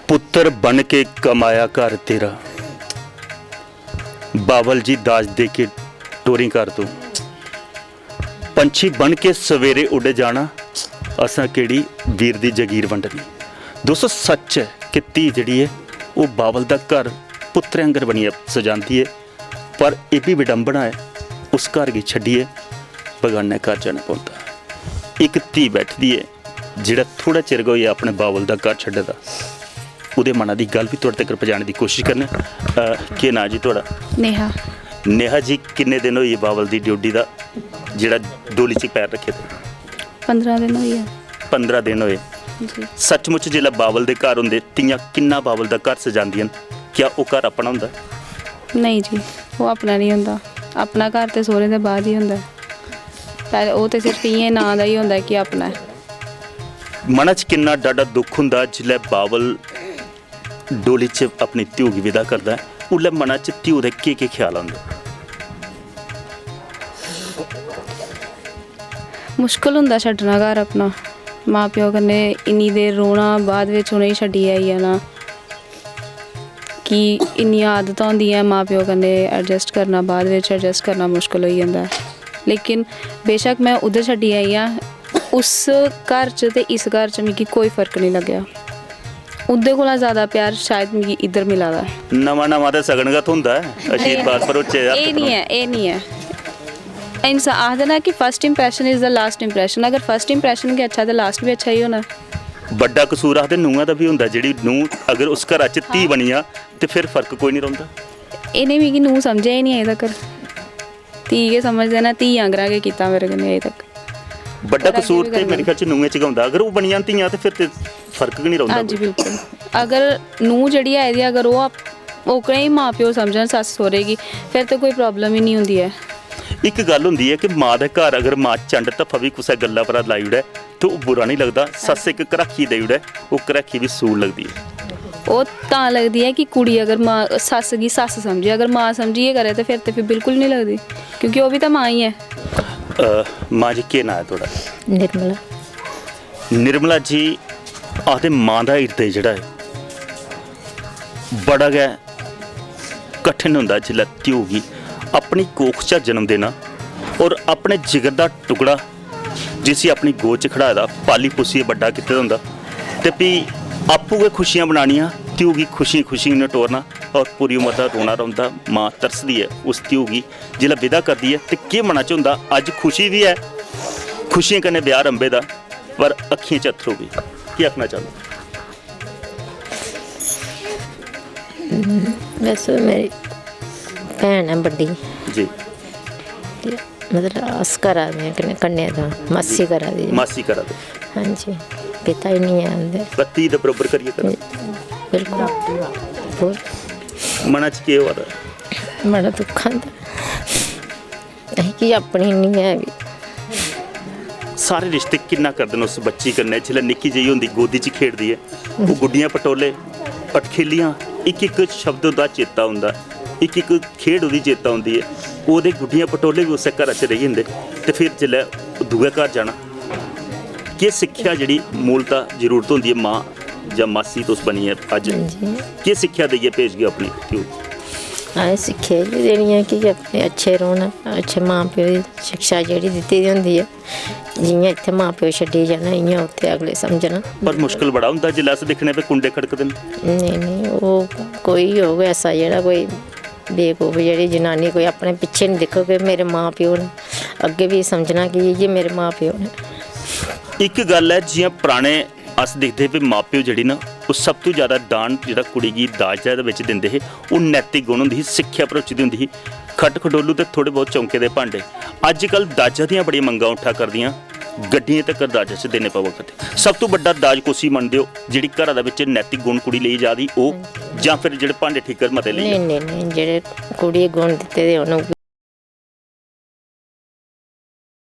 पुत्र बन के कमाया घर तेरा, बावल जी दाज दे के टोरी कर दो। पंछी बन के सवेरे उड़ जाना, असां केड़ी वीर दी जगीर वंडनी। दोस्तों सच है कि धी जिहड़ी है वो बावल दा घर पुत्र आंगर बनिए सजांदी है, पर यह भी विडंबना है उस घर की छड्डिए बगाने घर जाना पौंदा है। एक धी बैठदी है जिहड़ा थोड़ा चिर होया अपने बावल दा घर छड्डे दा, ਉਹਦੇ ਮਨਾਂ ਦੀ ਗੱਲ ਵੀ ਤੁਹਾਡੇ ਤੱਕ ਪਹੁੰਚਾਉਣ ਦੀ ਕੋਸ਼ਿਸ਼ ਕਰਨਾ। ਕੀ ਨਾਂ ਜੀ ਤੁਹਾਡਾ? ਨੇਹਾ। ਨੇਹਾ ਜੀ ਕਿੰਨੇ ਦਿਨ ਹੋਏ ਬਾਵਲ ਦੀ ਡਿਊਟੀ ਦਾ ਜਿਹੜਾ ਡੋਲੀ 'ਚ ਪੈਰ ਰੱਖੇ ਤੇ? 15 ਦਿਨ ਹੋਏ ਆ। 15 ਦਿਨ ਹੋਏ ਜੀ। ਸੱਚਮੁੱਚ ਜਿਹੜਾ ਬਾਵਲ ਦੇ ਘਰ ਹੁੰਦੇ ਤੀਆਂ ਕਿੰਨਾ ਬਾਵਲ ਦਾ ਘਰ ਸਜਾਉਂਦੀਆਂ, ਕਿਆ ਉਹ ਘਰ ਆਪਣਾ ਹੁੰਦਾ? ਨਹੀਂ ਜੀ, ਉਹ ਆਪਣਾ ਨਹੀਂ ਹੁੰਦਾ। ਆਪਣਾ ਘਰ ਤੇ ਸਹੁਰੇ ਦੇ ਬਾਅਦ ਹੀ ਹੁੰਦਾ, ਪਰ ਉਹ ਤੇ ਸਿਰਫ ਇਹ ਨਾਂ ਦਾ ਹੀ ਹੁੰਦਾ ਕਿ ਆਪਣਾ ਹੈ। ਮਨਾਂ 'ਚ ਕਿੰਨਾ ਡਾਢਾ ਦੁੱਖ ਹੁੰਦਾ ਜਿਲੇ ਬਾਵਲ डोली च अपनी ध्यू की विदा करता है, उसले मना च ध्यू के के ख्याल आते? मुश्किल होंदा छड्डना घर अपना, माँ प्यो कन्नै इन्नी देर रोना, बाद विच उ'नें गी छड्डी आई जाना कि इन्नी आदतां होंदियां माँ प्यो कन्नै एडजस्ट करना, बाद विच एडजस्ट करना मुश्किल होई जंदा है। लेकिन बेशक मैं उद्धर छड्डी आई आं, उस घर च ते इस घर च मिगी कोई फर्क नहीं लग्गेआ। उदे कोला ज़्यादा प्यार शायद मिगी इधर मिला दा है। नवा ते सगनगत होंदा है, आशीर्वाद पर उच्चे ये नहीं है इंसान आखदे ना कि first impression is the last impression. अगर फर्स्ट इंप्रैशन के अच्छा तो लास्ट भी अच्छा ही होना। बड़ा कसूर आखदे नूंहां दा भी होंदा, जिहड़ी नूंह अगर उस घर च धी बनी आ ते फिर फर्क कोई नहीं रौंदा। इन्हें मिगी नूंह समझिया ही नहीं अजे तक, धी के समझदे ना, धी आंगरा के कीता मेरे कन्नै अजे तक। बड़ा कसूर तो मेरे ख्याल च नूहें च होंदा, अगर वो बनियां धीआं तो फिर फर्क भी नहीं रौंदा। हाँ जी बिल्कुल, अगर नूंह जिहड़ी है दी अगर वो ओकड़े ही माँ प्यो समझन सस्स सौरे गी, फिर तो कोई प्रॉब्लम ही नहीं होंदी है। एक गल होंदी है कि माँ के घर अगर माँ चंड धफ्फा भी कुसै गल्ला पर लाई ओड़े तो बुरा नहीं लगता। सस्स एक घराखी देई ओड़े वो घराखी भी सूल लगती है। वो तां लगदी है कि कुड़ी अगर माँ सस्स गी सस्स समझे, अगर माँ समझिए करे तो फिर बिल्कुल नहीं लगती, क्योंकि वो भी तो माँ ही है। माँ जी केह् नाम है थोड़ा? निर्मला। निर्मला जी आखदे माँ का हिरदे जिहड़ा है बड़ा गै कठिन होंदा जिसलै ध्यू गी अपनी कोख चा जन्म देना और अपने जिगर का टुकड़ा जिसी अपनी गोद च खड़ाए दा पाली पुसिए बड्डा कीते दा होंदा ते भी आपूं गै खुशियां बनानियां, ध्यू गी खुशी खुशी ने टोरना और पूरी उम्र का रोना रौंदा। माँ तरसदी है उस ध्यू गी जिसलै विदा करदी है ते केह् मना च होंदा? अज खुशी भी है, खुशियां कन्नै ब्याह रंबे दा, पर अक्खियां च अत्थरू भी। क्या आखना चाहते? वैसे मेरी भैन है बड़ी जी, मतलब अस करा दे कन्या दा मासी करा दी। मासी करा दे? हाँ जी, पिता ही नहीं है उंदे। बत्ती दे बराबर करिए करो। बिल्कुल। मना च केह् होआ दा? बड़ा दुख आंदा कि अपनी नहीं है भी। सारे रिश्ते किन्ना करदे न उस बच्ची कन्नै जिसलै निक्की जेही होंदी गोदी च खेड़दी है, वो गुड्डियां पटोले अटखेलियां एक एक शब्द दा चेता होंदा, एक एक खेड़ ओह्दी चेता होंदी है, ओह्दे गुड्डियां पटोले भी उस घरा च रेही जंदे ते फिर जिसलै दूए घर जाना केह् सिक्खेआ जिहड़ी मूलता जरूरत होंदी है माँ जां मासी तुस बनी है अज, केह् सिक्खेआ देइयै भेजगे अपनी ध्यू? आए सिक्खे देनी है कि अपने अच्छे रौह्ना, अच्छे माँ प्यो की शिक्षा जेह्ड़ी दित्ती दी होंदी है, जियां इत्थै माँ प्यो छड्डी जाना इ'यां उत्थै अगले समझना। पर मुश्किल बड़ा होंदा जिसलै अस दिक्खने पे कुंडे खड़कदे न। नहीं ओह् कोई होग ऐसा जेह्ड़ा कोई बेवकूफ जेह्ड़ी जनानी कोई अपने पिच्छे नहीं दिक्खो कि मेरे माँ प्यो न, अग्गें भी समझना कि ये मेरे माँ प्यो न। एक गल है जियां पुराने अस दिखदे भी माँ प्यो जेह्ड़ी ना वो सब तो ज़्यादा दान जेह्ड़ा कुड़ी गी दाज दे विच दिंदे हे, ओह् नैतिक गुण होंदी ही, सिक्ख्या भरोची दी होंदी ही, खट खडोलू ते थोड़े बहुत चौंके दे भांडे। अजकल दाजा दियां बड़ियां मंगां उठा करदियां ਗੱਡੀਆਂ ਤੱਕ ਦਾਜ 'ਚ ਦੇਣੇ ਪਵਾ ਕਰਦੇ। ਸਭ ਤੋਂ ਵੱਡਾ ਦਾਜ ਕੋਸੀ ਮੰਨਦੇ ਹੋ ਜਿਹੜੀ ਘਰਾਂ ਦੇ ਵਿੱਚ ਨੈਤਿਕ ਗੁਣ ਕੁੜੀ ਲਈ ਜਾਂਦੀ ਉਹ, ਜਾਂ ਫਿਰ ਜਿਹੜੇ ਭਾਂਡੇ ਠੀਕਰ ਮਤੇ ਲਈ? ਨਹੀਂ ਜਿਹੜੇ ਕੁੜੀ ਗੁਣ ਦਿੱਤੇ ਦੇ ਉਹਨੂੰ